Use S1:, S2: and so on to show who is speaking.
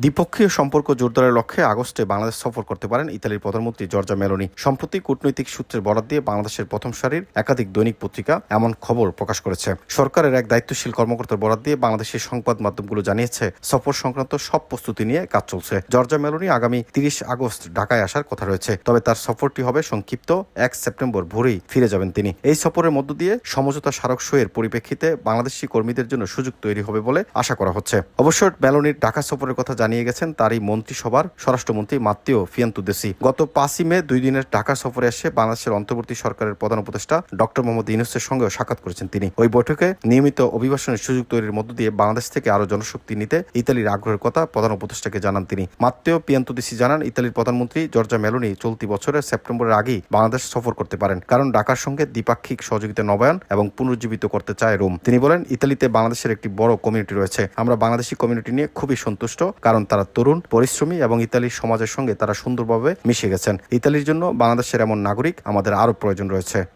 S1: দ্বিপক্ষীয় সম্পর্ক জোরদারের লক্ষ্যে আগস্টে বাংলাদেশ সফর করতে পারেন ইতালির প্রধানমন্ত্রী জর্জা মেলোনি। সম্প্রতি কূটনৈতিক সূত্রের বরাত দিয়ে বাংলাদেশের প্রথম সারির একাধিক দৈনিক পত্রিকা এমন খবর প্রকাশ করেছে। সরকারের এক দায়িত্বশীল কর্মকর্তার বরাত দিয়ে বাংলাদেশের সংবাদ মাধ্যমগুলো জানিয়েছে, সফর সংক্রান্ত সব প্রস্তুতি নিয়ে কাজ চলছে। জর্জা মেলোনি আগামী 30 আগস্ট ঢাকায় আসার কথা রয়েছে, তবে তার সফরটি হবে সংক্ষিপ্ত। 1 সেপ্টেম্বর ভোরেই ফিরে যাবেন তিনি। এই সফরের মধ্য দিয়ে সমঝোতা স্মারক সইয়ের পরিপ্রেক্ষিতে বাংলাদেশি কর্মীদের জন্য সুযোগ তৈরি হবে বলে আশা করা হচ্ছে। অবশ্য মেলোনির ঢাকা সফরের কথা জানিয়ে গেছেন তারই মন্ত্রিসভার স্বরাষ্ট্রমন্ত্রী মাত্তেও পিয়ান্তোদেসি। গত 5 মে 2 দিনের ঢাকা সফরে এসে বাংলাদেশের অন্তর্বর্তী সরকারের প্রধান উপদেষ্টা ডক্টর মোহাম্মদ ইউনূসের সঙ্গেও সাক্ষাৎ করেছেন তিনি। ওই বৈঠকে নিয়মিত অভিবাসনের সুযোগ তৈরির মধ্য দিয়ে বাংলাদেশ থেকে আরও জনশক্তি নিতে ইতালির আগ্রহের কথা প্রধান উপদেষ্টাকে জানান তিনি। মাত্তেও পিয়ান্তোদেসি জানান, ইতালির প্রধানমন্ত্রী জর্জা মেলোনি চলতি বছরের সেপ্টেম্বরের আগেই বাংলাদেশ সফর করতে পারেন, কারণ ঢাকার সঙ্গে দ্বিপাক্ষিক সহযোগিতা নবায়ন এবং পুনরুজ্জীবিত করতে চায় রোম। তিনি বলেন, ইতালিতে বাংলাদেশের একটি বড় কমিউনিটি রয়েছে। আমরা বাংলাদেশি কমিউনিটি নিয়ে খুবই সন্তুষ্ট, কারণ তারা তরুণ, পরিশ্রমী এবং ইতালির সমাজের সঙ্গে তারা সুন্দরভাবে মিশে গেছেন। ইতালির জন্য বাংলাদেশের এমন নাগরিক আমাদের আরও প্রয়োজন রয়েছে।